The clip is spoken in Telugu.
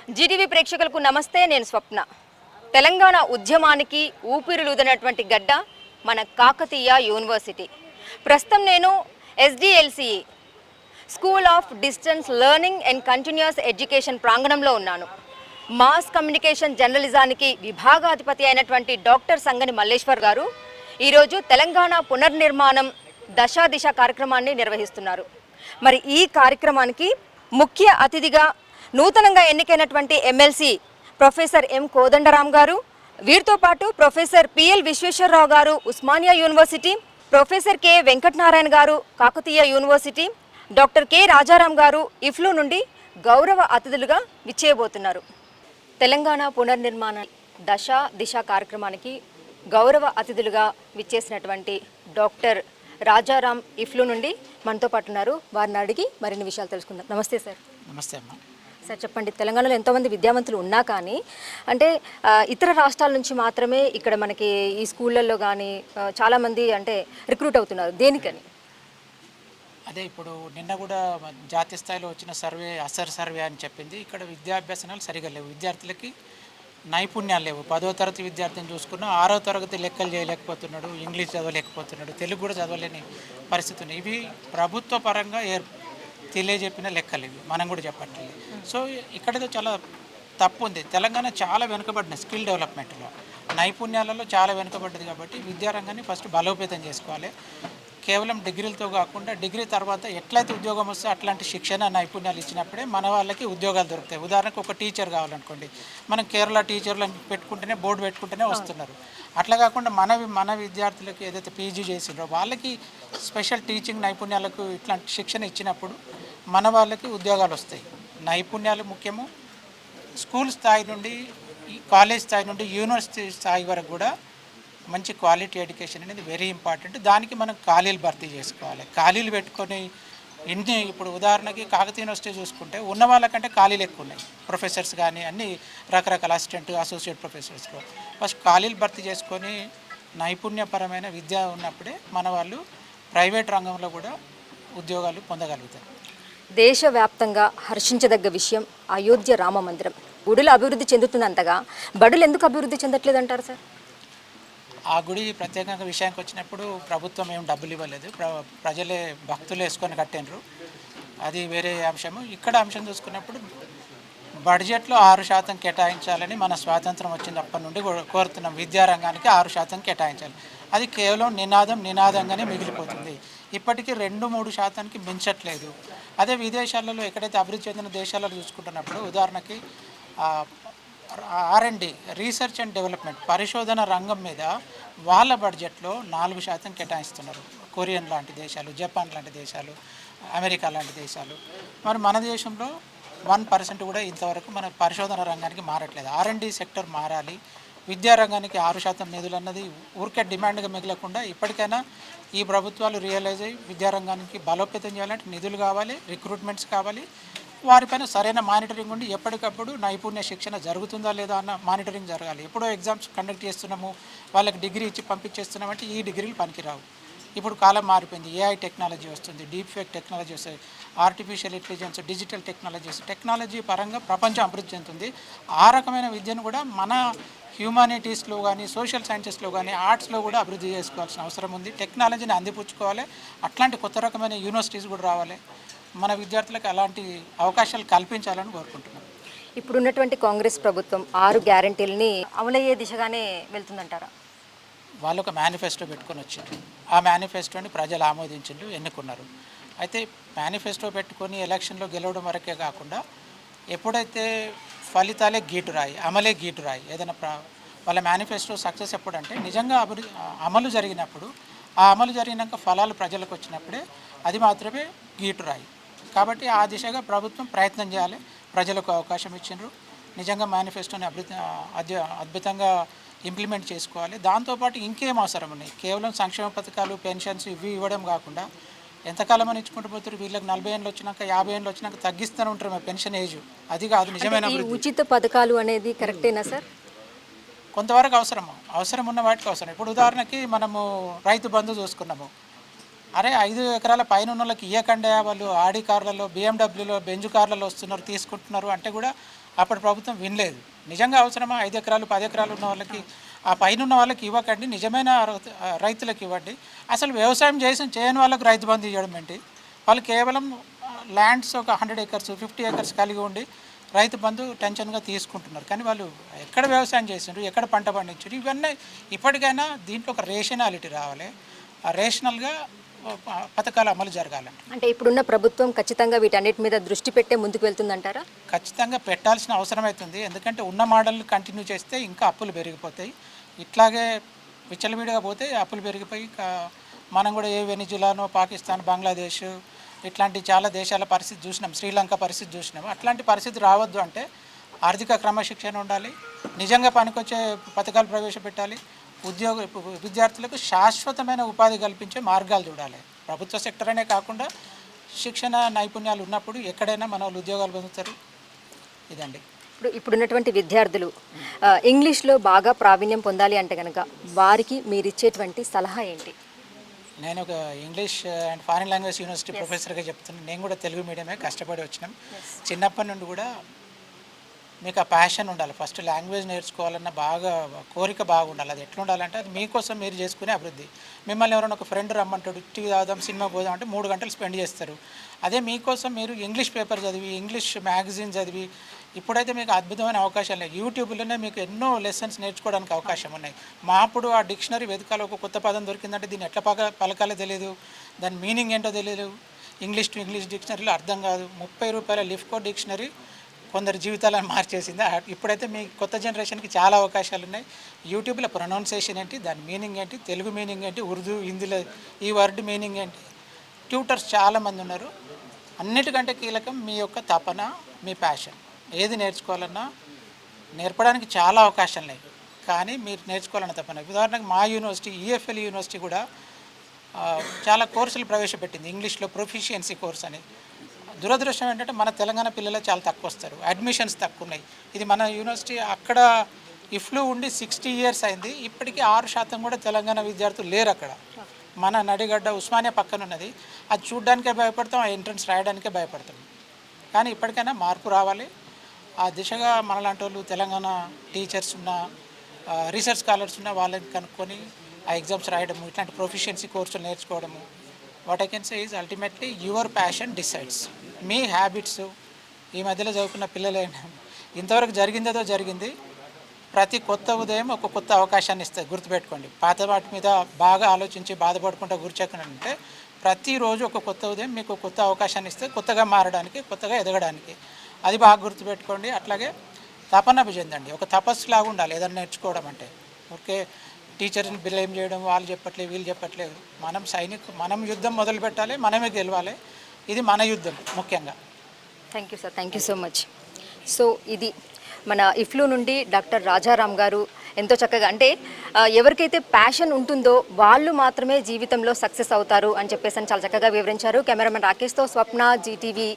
జీటీవీ ప్రేక్షకులకు నమస్తే. నేను స్వప్న. తెలంగాణ ఉద్యమానికి ఊపిరులూదినటువంటి గడ్డ మన కాకతీయ యూనివర్సిటీ. ప్రస్తుతం నేను SDLCE school of distance learning and continuous education ప్రాంగణంలో ఉన్నాను. మాస్ కమ్యూనికేషన్ జర్నలిజానికి విభాగాధిపతి అయినటువంటి డాక్టర్ సంగని మల్లేశ్వర్ గారు ఈరోజు తెలంగాణ పునర్నిర్మాణం దశ కార్యక్రమాన్ని నిర్వహిస్తున్నారు. మరి ఈ కార్యక్రమానికి ముఖ్య అతిథిగా నూతనంగా ఎన్నికైనటువంటి ఎమ్మెల్సీ ప్రొఫెసర్ ఎం కోదండరాం గారు, వీరితో పాటు professor PL Visweswararao garu Osmania university, professor K Venkatanarayana garu Kakatiya university, doctor K Rajaram garu IFLU నుండి గౌరవ అతిథులుగా విచ్చేయబోతున్నారు. తెలంగాణ పునర్నిర్మాణ దిశ కార్యక్రమానికి గౌరవ అతిథులుగా విచ్చేసినటువంటి డాక్టర్ రాజారాం IFLU నుండి మనతో పాటు ఉన్నారు. వారిని అడిగి మరిన్ని విషయాలు తెలుసుకుందాం. నమస్తే సార్. నమస్తే అమ్మా. సార్ చెప్పండి, తెలంగాణలో ఎంతోమంది విద్యావంతులు ఉన్నా కానీ అంటే ఇతర రాష్ట్రాల నుంచి మాత్రమే ఇక్కడ మనకి ఈ స్కూళ్ళల్లో కానీ చాలామంది అంటే రిక్రూట్ అవుతున్నారు. దేనికని? అదే ఇప్పుడు నిన్న కూడా జాతీయ స్థాయిలో వచ్చిన సర్వే అని చెప్పింది. ఇక్కడ విద్యాభ్యాసనాలు సరిగా లేవు, విద్యార్థులకి నైపుణ్యాలు లేవు. 10వ తరగతి విద్యార్థిని చూసుకున్నా 6వ తరగతి లెక్కలు చేయలేకపోతున్నాడు, ఇంగ్లీష్ చదవలేకపోతున్నాడు, తెలుగు కూడా చదవలేని పరిస్థితి ఉన్నాయి. ఇవి ప్రభుత్వ పరంగా తెలియజెప్పిన లెక్కలు, ఇవి మనం కూడా చెప్పట్లేదు. సో ఇక్కడతో చాలా తప్పు ఉంది. తెలంగాణ చాలా వెనుకబడిన స్కిల్ డెవలప్మెంట్లో, నైపుణ్యాలలో చాలా వెనుకబడ్డది. కాబట్టి విద్యారంగాన్ని ఫస్ట్ బలోపేతం చేసుకోవాలి. కేవలం డిగ్రీలతో కాకుండా డిగ్రీ తర్వాత ఎట్లయితే ఉద్యోగం వస్తే అట్లాంటి శిక్షణ నైపుణ్యాలు ఇచ్చినప్పుడే మన వాళ్ళకి ఉద్యోగాలు దొరుకుతాయి. ఉదాహరణకు ఒక టీచర్ కావాలనుకోండి, మనం కేరళ టీచర్లను పెట్టుకుంటేనే బోర్డు పెట్టుకుంటేనే వస్తున్నారు. అట్లా కాకుండా మన విద్యార్థులకు ఏదైతే PG చేసిండ్రో వాళ్ళకి స్పెషల్ టీచింగ్ నైపుణ్యాలకు ఇట్లాంటి శిక్షణ ఇచ్చినప్పుడు మన వాళ్ళకి ఉద్యోగాలు వస్తాయి. నైపుణ్యాలు ముఖ్యము. స్కూల్ స్థాయి నుండి కాలేజ్ స్థాయి నుండి యూనివర్సిటీ స్థాయి వరకు కూడా మంచి క్వాలిటీ ఎడ్యుకేషన్ అనేది వెరీ ఇంపార్టెంట్. దానికి మనం ఖాళీలు భర్తీ చేసుకోవాలి. ఖాళీలు పెట్టుకొని ఇప్పుడు ఉదాహరణకి కాకతీయ యూనివర్సిటీ చూసుకుంటే ఉన్న వాళ్ళకంటే ఖాళీలు ఎక్కువ ఉన్నాయి. ప్రొఫెసర్స్ కానీ అన్ని రకరకాల అసిస్టెంట్, అసోసియేట్ ప్రొఫెసర్స్లో ఫస్ట్ ఖాళీలు భర్తీ చేసుకొని నైపుణ్యపరమైన విద్య ఉన్నప్పుడే మన వాళ్ళు ప్రైవేట్ రంగంలో కూడా ఉద్యోగాలు పొందగలుగుతారు. దేశవ్యాప్తంగా హర్షించదగ్గ విషయం అయోధ్య రామ మందిరం. గుడులు అభివృద్ధి చెందుతున్నంతగా బడులు ఎందుకు అభివృద్ధి చెందట్లేదు అంటారు సార్? ఆ గుడి ప్రత్యేకంగా విషయానికి వచ్చినప్పుడు ప్రభుత్వం ఏం డబ్బులు ఇవ్వలేదు, ప్రజలే భక్తులు వేసుకొని కట్టినరు. అది వేరే అంశము. ఇక్కడ అంశం చూసుకున్నప్పుడు బడ్జెట్లో 6% కేటాయించాలని మన స్వాతంత్రం వచ్చినప్పటి నుండి కోరుతున్నాం. విద్యారంగానికి 6% కేటాయించాలి. అది కేవలం నినాదంగానే మిగిలిపోతుంది. ఇప్పటికీ 2-3% మించట్లేదు. అదే విదేశాలలో ఎక్కడైతే అభివృద్ధి చెందిన దేశాలలో చూసుకుంటున్నప్పుడు ఉదాహరణకి R&D రీసెర్చ్ అండ్ డెవలప్మెంట్ పరిశోధన రంగం మీద వాళ్ళ బడ్జెట్లో 4% కేటాయిస్తున్నారు. కొరియన్ లాంటి దేశాలు, జపాన్ లాంటి దేశాలు, అమెరికా లాంటి దేశాలు. మరి మన దేశంలో 1% కూడా ఇంతవరకు మన పరిశోధన రంగానికి మారట్లేదు. R&D సెక్టర్ మారాలి. విద్యారంగానికి 6% నిధులు అన్నది ఊరికే డిమాండ్గా మిగలకుండా ఇప్పటికైనా ఈ ప్రభుత్వాలు రియలైజ్ అయ్యి విద్యారంగానికి బలోపేతం చేయాలంటే నిధులు కావాలి, రిక్రూట్మెంట్స్ కావాలి. వారిపైన సరైన మానిటరింగ్ ఉండి ఎప్పటికప్పుడు నైపుణ్య శిక్షణ జరుగుతుందా లేదా అన్న మానిటరింగ్ జరగాలి. ఎప్పుడో ఎగ్జామ్స్ కండక్ట్ చేస్తున్నాము, వాళ్ళకి డిగ్రీ ఇచ్చి పంపించేస్తున్నామంటే ఈ డిగ్రీలు పనికిరావు. ఇప్పుడు కాలం మారిపోయింది. AI టెక్నాలజీ వస్తుంది, డీప్ ఫేక్ టెక్నాలజీ వస్తుంది, ఆర్టిఫిషియల్ ఇంటెలిజెన్స్, డిజిటల్ టెక్నాలజీ పరంగా ప్రపంచం అభివృద్ధి చెందుతుంది. ఆ రకమైన విద్యను కూడా మన హ్యూమానిటీస్లో కానీ, సోషల్ సైన్సెస్లో కానీ, ఆర్ట్స్లో కూడా అభివృద్ధి చేసుకోవాల్సిన అవసరం ఉంది. టెక్నాలజీని అందిపుచ్చుకోవాలి. అట్లాంటి కొత్త రకమైన యూనివర్సిటీస్ కూడా రావాలి. మన విద్యార్థులకు అలాంటి అవకాశాలు కల్పించాలని కోరుకుంటున్నాం. ఇప్పుడున్నటువంటి కాంగ్రెస్ ప్రభుత్వం 6 గ్యారంటీలని అమలయ్యే దిశగానే వెళ్తుందంటారా? వాళ్ళు ఒక మేనిఫెస్టో పెట్టుకొని వచ్చారు. ఆ మేనిఫెస్టోని ప్రజలు ఆమోదించిండ్రు, ఎన్నుకున్నారు. అయితే మేనిఫెస్టో పెట్టుకొని ఎలక్షన్లో గెలవడం వరకే కాకుండా ఎప్పుడైతే ఫలితాలే గీటురాయి, అమలే గీటురాయి. ఏదైనా వాళ్ళ మేనిఫెస్టో సక్సెస్ ఎప్పుడంటే నిజంగా అమలు జరిగినప్పుడు, ఆ అమలు జరిగినాక ఫలాలు ప్రజలకు వచ్చినప్పుడే అది మాత్రమే గీటురాయి. కాబట్టి ఆ దిశగా ప్రభుత్వం ప్రయత్నం చేయాలి. ప్రజలకు అవకాశం ఇచ్చిండ్రు. నిజంగా మేనిఫెస్టోని అద్భుతంగా ఇంప్లిమెంట్ చేసుకోవాలి. దాంతోపాటు ఇంకేం అవసరం ఉన్నాయి? కేవలం సంక్షేమ పథకాలు, పెన్షన్స్ ఇవి ఇవ్వడం కాకుండా ఎంతకాలం అని ఇచ్చుకుంటూ పోతారు. వీళ్ళకి 40 ఏళ్ళు వచ్చినాక, 50 ఏళ్ళు వచ్చినాక తగ్గిస్తూనే ఉంటారు మా పెన్షన్ ఏజ్. అది కాదు నిజమైన ఉచిత పథకాలు అనేది కరెక్టేనా సార్? కొంతవరకు అవసరం ఉన్న వాటికి అవసరం. ఇప్పుడు ఉదాహరణకి మనము రైతు బంధు చూసుకున్నాము. అరే 5 ఎకరాల పైన ఉన్న వాళ్ళకి ఇయ్యకండి, వాళ్ళు ఆడి కార్లలో, BMW బెంజ్ కార్లలో వస్తున్నారు, తీసుకుంటున్నారు అంటే కూడా అప్పటి ప్రభుత్వం వినలేదు. నిజంగా అవసరమా 5 ఎకరాలు 10 ఎకరాలు ఉన్న వాళ్ళకి, ఆ పైన ఉన్న వాళ్ళకి ఇవ్వకండి, నిజమైన రైతులకు ఇవ్వండి. అసలు వ్యవసాయం చేయని వాళ్ళకు రైతు బంధు ఇవ్వడం ఏంటి? వాళ్ళు కేవలం ల్యాండ్స్ ఒక 100 ఎకర్స్ 50 ఎకర్స్ కలిగి ఉండి రైతు బంధు టెన్షన్గా తీసుకుంటున్నారు. కానీ వాళ్ళు ఎక్కడ వ్యవసాయం చేసిండ్రు, ఎక్కడ పంట పండించారు, ఇవన్నీ ఇప్పటికైనా దీంట్లో ఒక రేషనాలిటీ రావాలి. ఆ రేషనల్గా పథకాలు అమలు జరగాలండి. అంటే ఇప్పుడున్న ప్రభుత్వం ఖచ్చితంగా వీటన్నిటి మీద దృష్టి పెట్టే ముందుకు వెళ్తుందంటారా? ఖచ్చితంగా పెట్టాల్సిన అవసరం అవుతుంది. ఎందుకంటే ఉన్న మోడల్ని కంటిన్యూ చేస్తే ఇంకా అప్పులు పెరిగిపోతాయి. ఇట్లాగే విచ్చలవిడిగా పోతే అప్పులు పెరిగిపోయి మనం కూడా ఏ వెనిజులానో, పాకిస్తాన్, బంగ్లాదేశ్ ఇట్లాంటి చాలా దేశాల పరిస్థితి చూసినాం, శ్రీలంక పరిస్థితి చూసినాం. అట్లాంటి పరిస్థితి రావద్దు అంటే ఆర్థిక క్రమశిక్షణ ఉండాలి, నిజంగా పనికొచ్చే పథకాలు ప్రవేశపెట్టాలి, విద్యార్థులకు శాశ్వతమైన ఉపాధి కల్పించే మార్గాలు చూడాలి. ప్రభుత్వ సెక్టర్ అనే కాకుండా శిక్షణ నైపుణ్యాలు ఉన్నప్పుడు ఎక్కడైనా మన వాళ్ళు ఉద్యోగాలు పొందుతారు. ఇదండి. ఇప్పుడున్నటువంటి విద్యార్థులు ఇంగ్లీష్లో బాగా ప్రావీణ్యం పొందాలి అంటే కనుక వారికి మీరు ఇచ్చేటువంటి సలహా ఏంటి? నేను ఒక English and foreign language university ప్రొఫెసర్గా చెప్తున్నాను. నేను కూడా తెలుగు మీడియమే కష్టపడి వచ్చినాం. చిన్నప్పటి నుండి కూడా మీకు ఆ ప్యాషన్ ఉండాలి. ఫస్ట్ లాంగ్వేజ్ నేర్చుకోవాలన్న కోరిక బాగుండాలి. అది ఎట్లా ఉండాలంటే అది మీకోసం మీరు చేసుకునే అభివృద్ధి. మిమ్మల్ని ఎవరైనా ఒక ఫ్రెండ్ రమ్మంటాడు, టీ తాగుదాం, సినిమా పోదాం అంటే 3 గంటలు స్పెండ్ చేస్తారు. అదే మీకోసం మీరు ఇంగ్లీష్ పేపర్ చదివి, ఇంగ్లీష్ మ్యాగజైన్ చదివి, ఇప్పుడైతే మీకు అద్భుతమైన అవకాశాలు ఉన్నాయి. యూట్యూబ్లోనే మీకు ఎన్నో లెసన్స్ నేర్చుకోవడానికి అవకాశం ఉన్నాయి. మా అప్పుడు ఆ డిక్షనరీ వెతకాలి, ఒక కొత్త పదం దొరికిందంటే దీన్ని ఎట్లా పలకాలో తెలియదు, దాని మీనింగ్ ఏంటో తెలియదు. ఇంగ్లీష్ టు ఇంగ్లీష్ డిక్షనరీలో అర్థం కాదు. 30 రూపాయల లిఫ్కో డిక్షనరీ కొందరు జీవితాలను మార్చేసింది. ఇప్పుడైతే మీ కొత్త జనరేషన్కి చాలా అవకాశాలు ఉన్నాయి. యూట్యూబ్లో ప్రొనౌన్సియేషన్ ఏంటి, దాని మీనింగ్ ఏంటి, తెలుగు మీనింగ్ ఏంటి, ఉర్దూ హిందీలో ఈ వర్డ్ మీనింగ్ ఏంటి, ట్యూటర్స్ చాలామంది ఉన్నారు. అన్నిటికంటే కీలకం మీ యొక్క తపన, మీ ప్యాషన్. ఏది నేర్చుకోవాలన్నా నేర్పడానికి చాలా అవకాశాలు ఉన్నాయి, కానీ మీరు నేర్చుకోవాలన్న తపన. ఉదాహరణకు మా యూనివర్సిటీ ఈఎఫ్ఎల్ యూనివర్సిటీ కూడా చాలా కోర్సులు ప్రవేశపెట్టింది. ఇంగ్లీష్లో ప్రొఫిషియన్సీ కోర్స్ అని. దురదృష్టం ఏంటంటే మన తెలంగాణ పిల్లలు చాలా తక్కువ వస్తారు, అడ్మిషన్స్ తక్కువ ఉన్నాయి. ఇది మన యూనివర్సిటీ అక్కడ ఇఫ్లు ఉండి 60 years అయింది, ఇప్పటికీ 6% కూడా తెలంగాణ విద్యార్థులు లేరు అక్కడ. మన నడిగడ్డ ఉస్మానియా పక్కన ఉన్నది, అది చూడడానికే భయపడతాం, ఆ ఎంట్రన్స్ రాయడానికే భయపడతాం. కానీ ఇప్పటికైనా మార్పు రావాలి. ఆ దిశగా మనలాంటి వాళ్ళు, తెలంగాణ టీచర్స్ ఉన్న, రీసెర్చ్ స్కాలర్స్ ఉన్న వాళ్ళని కనుక్కొని ఆ ఎగ్జామ్స్ రాయడము, ఇట్లాంటి ప్రొఫిషియన్సీ కోర్సులు నేర్చుకోవడము. What I can say is ultimately your passion decides. మీ హ్యాబిట్స్ ఈ మధ్యలో చదువుకున్న పిల్లలైనా ఇంతవరకు జరిగిందేదో జరిగింది. ప్రతి కొత్త ఉదయం ఒక కొత్త అవకాశాన్ని ఇస్తుంది, గుర్తుపెట్టుకోండి. పాత వాటి మీద బాగా ఆలోచించి బాధపడుకుంటూ కూర్చోకుంటే ప్రతిరోజు ఒక కొత్త ఉదయం మీకు కొత్త అవకాశాన్ని ఇస్తే, కొత్తగా మారడానికి, కొత్తగా ఎదగడానికి. అది బాగా గుర్తుపెట్టుకోండి. అట్లాగే తపన చెందండి. ఒక తపస్సు లాగా ఉండాలి ఏదైనా నేర్చుకోవడం అంటే. ఓకే, టీచర్ని బ్లేమ్ చేయడం, వాళ్ళు చెప్పట్లేదు, వీళ్ళు చెప్పట్లేదు. మనం యుద్ధం మొదలు పెట్టాలి, మనమే గెలవాలి. ఇది మన యుద్ధం ముఖ్యంగా. Thank you sir, thank you so much. So ఇది మన ఇఫ్లు నుండి డాక్టర్ రాజారాం గారు ఎంతో చక్కగా, అంటే ఎవరికైతే ప్యాషన్ ఉంటుందో వాళ్ళు మాత్రమే జీవితంలో సక్సెస్ అవుతారు అని చెప్పేసి చాలా చక్కగా వివరించారు. కెమెరామెన్ రాకేష్తో స్వప్న, జీటీవీ.